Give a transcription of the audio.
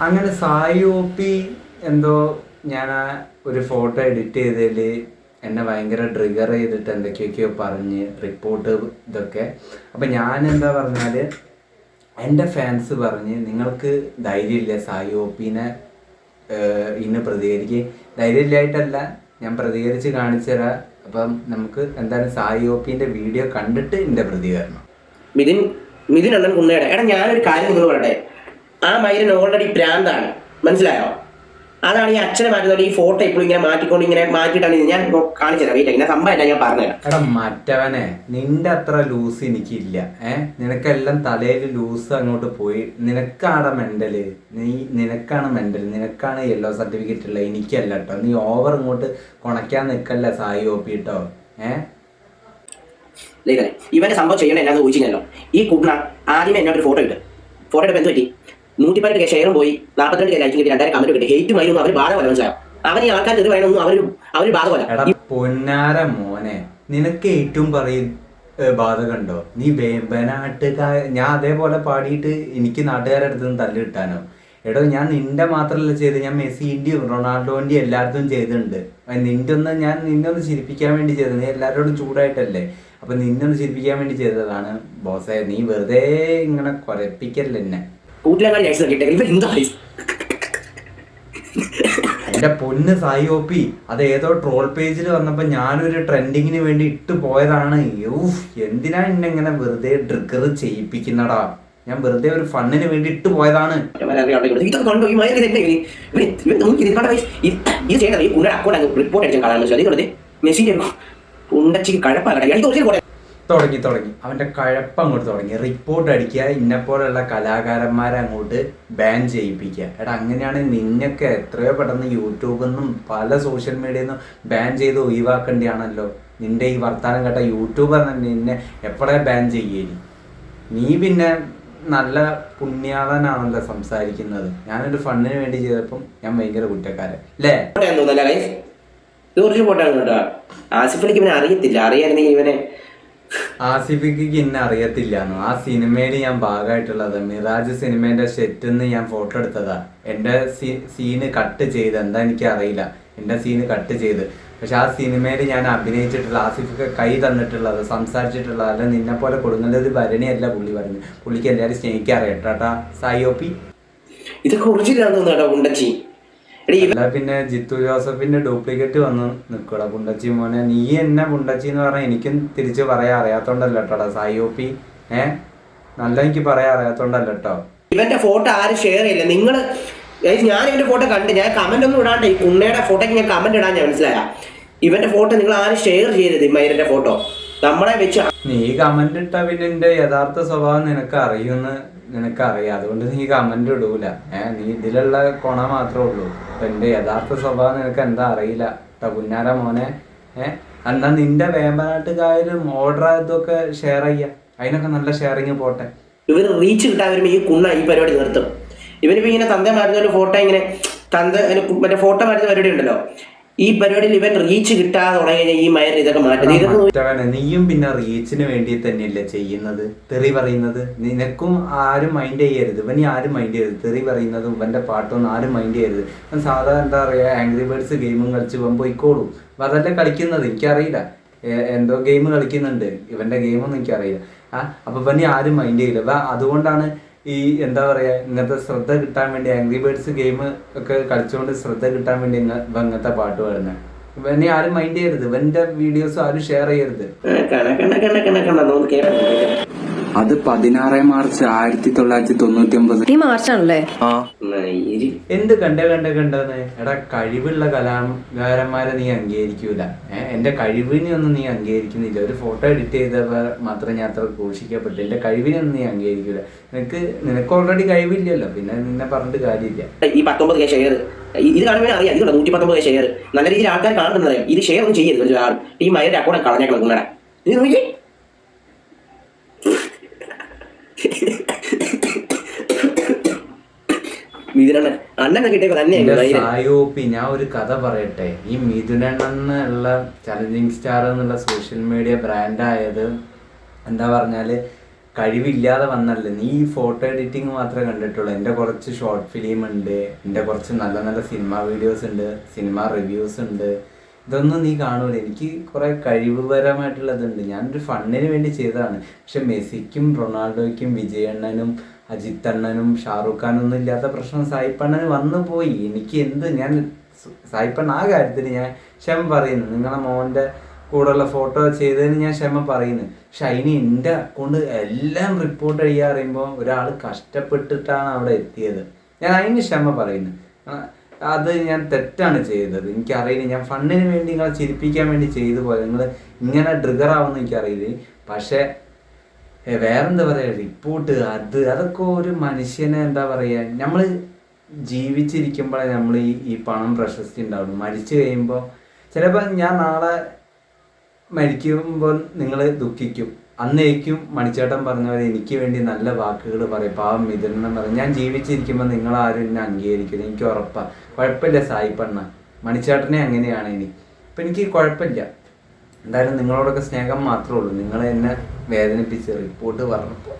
അങ്ങനെ Sai O P എന്തോ ഞാൻ ഒരു ഫോട്ടോ എഡിറ്റ് ചെയ്തതിൽ എന്നെ ഭയങ്കര ട്രിഗർ ചെയ്തിട്ട് എന്തൊക്കെയൊക്കെയോ പറഞ്ഞ് റിപ്പോർട്ട് ഇതൊക്കെ. അപ്പം ഞാൻ എന്താ പറഞ്ഞാൽ എൻ്റെ ഫാൻസ് പറഞ്ഞ് നിങ്ങൾക്ക് ധൈര്യമില്ല സായി ഒ പിനെ ഇന്ന് പ്രതികരിക്കുക. ധൈര്യമില്ലായിട്ടല്ല, ഞാൻ പ്രതികരിച്ച് കാണിച്ചു തരാം. അപ്പം നമുക്ക് എന്തായാലും സായി ഒ പിൻ്റെ വീഡിയോ കണ്ടിട്ട് എൻ്റെ പ്രതികരണം. മിഥുൻ അണ്ണൻ കുന്നേടെ എടാ, ഞാനൊരു കാര്യം നിങ്ങൾ പറയട്ടെ. ആ മൈരൻ ഓൾറെഡി പ്രാന്താണ്, മനസ്സിലായോ? അതാണ് ഈ അച്ഛനെ മാറ്റുന്നത്. ഈ ഫോട്ടോ ഇപ്പോഴും ഇങ്ങനെ മാറ്റിക്കൊണ്ട് ഇങ്ങനെ മാറ്റിയിട്ടാണ് ഞാൻ കാണിച്ചു തരാം. വീട്ടിൽ സംഭവം ഞാൻ പറഞ്ഞുതരാം. എടാ മറ്റവനെ, നിന്റെ അത്ര ലൂസ് എനിക്കില്ല. നിനക്കെല്ലാം തലയിൽ ലൂസ് അങ്ങോട്ട് പോയി. നിനക്കാണ് മെന്റല്, നിനക്കാണ് മെന്റൽ, നിനക്കാണ് യെല്ലോ സർട്ടിഫിക്കറ്റ് ഉള്ളത്, എനിക്കല്ല കേട്ടോ. നീ ഓവർ ഇങ്ങോട്ട് കുണയ്ക്കാൻ നിൽക്കല്ല സായി ഒ പി കേട്ടോ. ഇവന്റെ സംഭവം ചെയ്യണേ എന്നാന്ന് ചോദിച്ചില്ലല്ലോ. ഈ കുണ്ണ ആദ്യമേ എന്നോട് ഒരു ഫോട്ടോ ഇട്ട് എന്ത് പറ്റി? 118 ഷെയറും പോയി, 42 ലൈക്കും കിട്ടി, 2000 കമന്റ് കിട്ടി. ഹെയ്റ്റും ആയിരുന്നു അവർ ബാധകമല്ല, മനസ്സിലായോ? അവൻ ഈ ആൾക്കാർ ഇത് വേണമെന്നും അവർ ബാധകമല്ല. പൊന്നാര മോനെ, നിനക്ക് ഏറ്റവും ബാധകണ്ടോ? നീ നാട്ടുകാർ, ഞാൻ അതേപോലെ പാടിയിട്ട് എനിക്ക് നാട്ടുകാരുടെ അടുത്ത് നിന്ന് തല്ല് കിട്ടാനോ? എടോ, ഞാൻ നിന്റെ മാത്രമല്ല ചെയ്ത്, ഞാൻ മെസ്സിൻ്റെയും റൊണാൾഡോൻ്റെയും എല്ലായിടത്തും ചെയ്തിട്ടുണ്ട്. ഞാൻ നിന്നെ ഒന്ന് ചിരിപ്പിക്കാൻ വേണ്ടി ചെയ്തത്. നീ എല്ലാവരോടും ചൂടായിട്ടല്ലേ? അപ്പം നിന്നെ ഒന്ന് ചിരിപ്പിക്കാൻ വേണ്ടി ചെയ്തതാണ് ബോസേ. നീ വെറുതെ ഇങ്ങനെ കുരപ്പിക്കല്ലേ എന്നെ. എന്റെ പൊന്ന് സായി ഒ പി, അത് ഏതോ ട്രോൾ പേജിൽ വന്നപ്പോ ഞാനൊരു ട്രെൻഡിങ്ങിന് വേണ്ടി ഇട്ട് പോയതാണ്. എന്തിനാ എന്നെ ഇങ്ങനെ വെറുതെ ട്രിഗർ ചെയ്യിപ്പിക്കുന്നടാ? ഞാൻ വെറുതെ ഒരു ഫണ്ണിന് വേണ്ടി ഇട്ട് പോയതാണ്. തുടങ്ങി അവന്റെ കഴപ്പ് അങ്ങോട്ട് തുടങ്ങി. റിപ്പോർട്ട് അടിക്കുക, ഇന്നെപ്പോലുള്ള കലാകാരന്മാരെ അങ്ങോട്ട് ബാൻ ചെയ്യിപ്പിക്കുക. എടാ, അങ്ങനെയാണ് നിന്നൊക്കെ എത്രയോ പെട്ടെന്ന് യൂട്യൂബിൽ നിന്നും പല സോഷ്യൽ മീഡിയയിൽ നിന്നും ബാൻ ചെയ്ത് ഒഴിവാക്കേണ്ടിയാണല്ലോ. നിന്റെ ഈ വർത്താനം കേട്ട യൂട്യൂബർ തന്നെ നിന്നെ എപ്പോഴേ ബാൻ ചെയ്യേരി. നീ പിന്നെ നല്ല പുണ്യാളനാണല്ലോ സംസാരിക്കുന്നത്. ഞാനൊരു ഫണ്ടിന് വേണ്ടി ചെയ്തപ്പം ഞാൻ ഭയങ്കര കുറ്റക്കാരൻ അല്ലേ? ആസിഫിക്ക് ഇവനെ അറിയത്തില്ല. അറിയായിരുന്നെങ്കിൽ ഇവനെ ആസിഫിക്ക് ഇന്നെ അറിയത്തില്ലാന്നോ? ആ സിനിമയിൽ ഞാൻ ഭാഗമായിട്ടുള്ളത് മിറാജ് സിനിമേന്റെ സെറ്റിന്ന് ഞാൻ ഫോട്ടോ എടുത്തതാ. എൻ്റെ സീന് കട്ട് ചെയ്ത്, എന്താ എനിക്ക് അറിയില്ല, എൻ്റെ സീന് കട്ട് ചെയ്ത്. പക്ഷെ ആ സിനിമയിൽ ഞാൻ അഭിനയിച്ചിട്ടുള്ള, ആസിഫിക്ക് കൈ തന്നിട്ടുള്ളത്, സംസാരിച്ചിട്ടുള്ളത്, അല്ല നിന്നെ പോലെ കൊടുങ്ങല്ലത് ഭരണിയല്ല പുള്ളി പറഞ്ഞു. പുള്ളിക്ക് എല്ലാവരും സ്നേഹിക്കാറിയട്ടാ സായി ഒ പി. ഇതൊക്കെ ഒറിജിനൽ ഉണ്ടച്ചി. അല്ല പിന്നെ ജിത്തു ജോസഫിന്റെ ഡ്യൂപ്ലിക്കേറ്റ് വന്ന് നിൽക്കടാ പുണ്ടച്ചി മോനെ. നീ എന്നെ പുണ്ടച്ചി എന്ന് പറഞ്ഞാൽ എനിക്കും തിരിച്ച് പറയാൻ അറിയാത്തോണ്ടല്ലോ കേട്ടോടാ സായി ഒ പി. നല്ല എനിക്ക് പറയാൻ അറിയാത്തോണ്ടല്ലോ കേട്ടോ. ഇവന്റെ ഫോട്ടോ ആരും ഷെയർ ചെയ്യില്ല. നിങ്ങൾ, ഞാൻ ഇവന്റെ ഫോട്ടോ കണ്ട്, ഞാൻ കമന്റ് ഒന്നും ഇടാണ്ട് ഈ കുണ്ണയുടെ ഫോട്ടോക്ക് ഞാൻ കമന്റ് ഇടാൻ ഞാൻ മനസ്സിലായ. ഇവന്റെ ഫോട്ടോ നിങ്ങൾ ആരും ഷെയർ ചെയ്യരുത്. മൈരന്റെ ഫോട്ടോ നമ്മളെ വെച്ച് നീ കമന്റ് ഇട്ടാ പിന്നെ എന്റെ യഥാർത്ഥ സ്വഭാവം നിനക്ക് അറിയുമെന്ന് നിനക്കറിയാം. അതുകൊണ്ട് നീ കമന്റ് ഇടൂല. നീ ഇതിലുള്ള കൊണ മാത്രമേ ഉള്ളൂ. അപ്പൊ എന്റെ യഥാർത്ഥ സ്വഭാവം നിനക്ക് എന്താ അറിയില്ല കേട്ടോ പുന്നാര മോനെ. എന്നാ നിന്റെ വേമ്പനാട്ടുകാരും ഓർഡർ ഇതൊക്കെ ഷെയർ ചെയ്യാ, അതിനൊക്കെ നല്ല ഷെയറിങ് പോട്ടെ. ഇവർ റീച്ച് കിട്ടാൻ വരുമ്പോ ഈ കുണ്ണ ഈ പരിപാടി നിർത്തും. ഇവനിപ്പോ ഇങ്ങനെ തന്ത മാറ്റുന്ന ഒരു ഫോട്ടോ, ഇങ്ങനെ മറ്റേ ഫോട്ടോ മാറ്റുന്ന പരിപാടി ഉണ്ടല്ലോ, ഈ പരിപാടിയിൽ ഇവൻ റീച്ച് കിട്ടാതെ തുടങ്ങി ഈ മയർ ഇതൊക്കെ മാറ്റുന്നത്. നീയും പിന്നെ റീച്ചിന് വേണ്ടി തന്നെയല്ലേ ചെയ്യുന്നത്, തെറി പറയുന്നത്. നിനക്കും ആരും മൈൻഡ് ചെയ്യരുത്, ഇവന് ആരും മൈൻഡ് ചെയ്യരുത്. തെറി പറയുന്നതും ഇവന്റെ പാട്ടൊന്നും ആരും മൈൻഡ് ചെയ്യരുത്. സാധാരണ എന്താ പറയാ, ആംഗ്രി ബേർഡ്സ് ഗെയിമും കളിച്ച് ഇവൻ പോയിക്കോളും. അപ്പൊ അതല്ലേ കളിക്കുന്നത്, എനിക്കറിയില്ല. എന്തോ ഗെയിം കളിക്കുന്നുണ്ട്, ഇവന്റെ ഗെയിമൊന്നും എനിക്കറിയില്ല. അപ്പൊ ഇവനെ ആരും മൈൻഡ് ചെയ്യില്ല. അതുകൊണ്ടാണ് ഈ എന്താ പറയാ, ഇങ്ങനത്തെ ശ്രദ്ധ കിട്ടാൻ വേണ്ടി ആംഗ്രി ബേർഡ്സ് ഗെയിം ഒക്കെ കളിച്ചുകൊണ്ട് ശ്രദ്ധ കിട്ടാൻ വേണ്ടി ഇങ്ങനത്തെ പാട്ട് പാടുന്നത്. ഇവനെ ആരും മൈൻഡ് ചെയ്യരുത്, ഇവന്റെ വീഡിയോസ് ആരും ഷെയർ ചെയ്യരുത്. അത് 16 മാർച്ച് 1999. ഈ മാർച്ചാണല്ലേ? എന്ത് കണ്ടെന്ന്. എടാ, കഴിവുള്ള കലാകാരന്മാരെ നീ അംഗീകരിക്കൂല. എന്റെ കഴിവിനെ ഒന്നും നീ അംഗീകരിക്കുന്നില്ല. ഒരു ഫോട്ടോ എഡിറ്റ് ചെയ്തവർ മാത്രം ഞാൻ അത്ര ഘോഷിക്കപ്പെട്ടു. എന്റെ കഴിവിനെ ഒന്നും നീ അംഗീകരിക്കൂല. നിനക്ക് ഓൾറെഡി കഴിവില്ലല്ലോ, പിന്നെ നിന്നെ പറഞ്ഞിട്ട് കാര്യമില്ല. ഈ 19 ഷെയർ ഇത് കാണുമ്പോൾ അറിയാം. ഇത് 119 ഷെയർ നല്ല രീതിയിൽ ആൾക്കാർ കാണുന്നത്. ഇത് ഷെയർ ഒന്നും ചെയ്യരുത്. ഈ മൈരുടെ അക്കൗണ്ട് കളഞ്ഞേക്കണം കുണ്ണട. ഇത് നോക്കി ഞാൻ ഒരു കഥ പറയട്ടെ. ഈ മിഥുനെന്നുള്ള ചലഞ്ചിങ് സ്റ്റാർ എന്നുള്ള സോഷ്യൽ മീഡിയ ബ്രാൻഡായത് എന്താ പറഞ്ഞാല്, കഴിവില്ലാതെ വന്നല്ല. നീ ഈ ഫോട്ടോ എഡിറ്റിംഗ് മാത്രമേ കണ്ടിട്ടുള്ളൂ. എൻ്റെ കുറച്ച് ഷോർട്ട് ഫിലിം ഉണ്ട്, എൻ്റെ കുറച്ച് നല്ല നല്ല സിനിമ വീഡിയോസ് ഉണ്ട്, സിനിമ റിവ്യൂസ് ഉണ്ട്. ഇതൊന്നും നീ കാണൂല. എനിക്ക് കുറേ കഴിവുപരമായിട്ടുള്ളതുണ്ട്. ഞാനൊരു ഫണ്ണിന് വേണ്ടി ചെയ്തതാണ്. പക്ഷെ മെസ്സിക്കും റൊണാൾഡോയ്ക്കും വിജയണ്ണനും അജിത്ത് അണ്ണനും ഷാറൂഖ് ഖാനൊന്നും ഇല്ലാത്ത പ്രശ്നം സായിപ്പണ്ണന് വന്നു പോയി. എനിക്ക് ഞാൻ സായിപ്പണ്ണ ആ കാര്യത്തിന് ഞാൻ ക്ഷമ പറയുന്നു. നിങ്ങളെ മോൻ്റെ കൂടെയുള്ള ഫോട്ടോ ചെയ്തതിന് ഞാൻ ക്ഷമ പറയുന്നു. പക്ഷെ അതിന് എൻ്റെ അക്കൗണ്ട് എല്ലാം റിപ്പോർട്ട് ചെയ്യാൻ അറിയുമ്പോൾ ഒരാൾ കഷ്ടപ്പെട്ടിട്ടാണ് അവിടെ എത്തിയത്. ഞാൻ അതിന് ക്ഷമ പറയുന്നു. അത് ഞാൻ തെറ്റാണ് ചെയ്തത്. എനിക്കറിയില്ല. ഞാൻ ഫണ്ണിന് വേണ്ടി നിങ്ങളെ ചിരിപ്പിക്കാൻ വേണ്ടി ചെയ്തു പോയത്. നിങ്ങൾ ഇങ്ങനെ ട്രിഗറാവുമെന്ന് എനിക്കറിയില്ല. പക്ഷേ വേറെന്താ പറയുക, റിപ്പോർട്ട് അതൊക്കെ ഒരു മനുഷ്യനെ എന്താ പറയുക, നമ്മൾ ജീവിച്ചിരിക്കുമ്പോഴേ നമ്മൾ ഈ പണം പ്രശസ്തി ഉണ്ടാവുള്ളൂ. മരിച്ചു കഴിയുമ്പോൾ ചിലപ്പോൾ ഞാൻ നാളെ മരിക്കുമ്പോൾ നിങ്ങൾ ദുഃഖിക്കും. അന്നേക്കും മണിച്ചേട്ടൻ പറഞ്ഞ പോലെ എനിക്ക് വേണ്ടി നല്ല വാക്കുകൾ പറയും. പാവം മിഥുനെന്ന് പറയും. ഞാൻ ജീവിച്ചിരിക്കുമ്പോൾ നിങ്ങളാരും എന്നെ അംഗീകരിക്കില്ല, എനിക്ക് ഉറപ്പാണ്. കുഴപ്പമില്ല സായിപ്പണ്ണ, മണിച്ചേട്ടനെ അങ്ങനെയാണ് ഇനി. അപ്പം എനിക്ക് കുഴപ്പമില്ല. എന്തായാലും നിങ്ങളോടൊക്കെ സ്നേഹം മാത്രമേ ഉള്ളൂ. നിങ്ങൾ എന്നെ വേദനിപ്പിച്ച് റിപ്പോർട്ട് പറഞ്ഞപ്പോൾ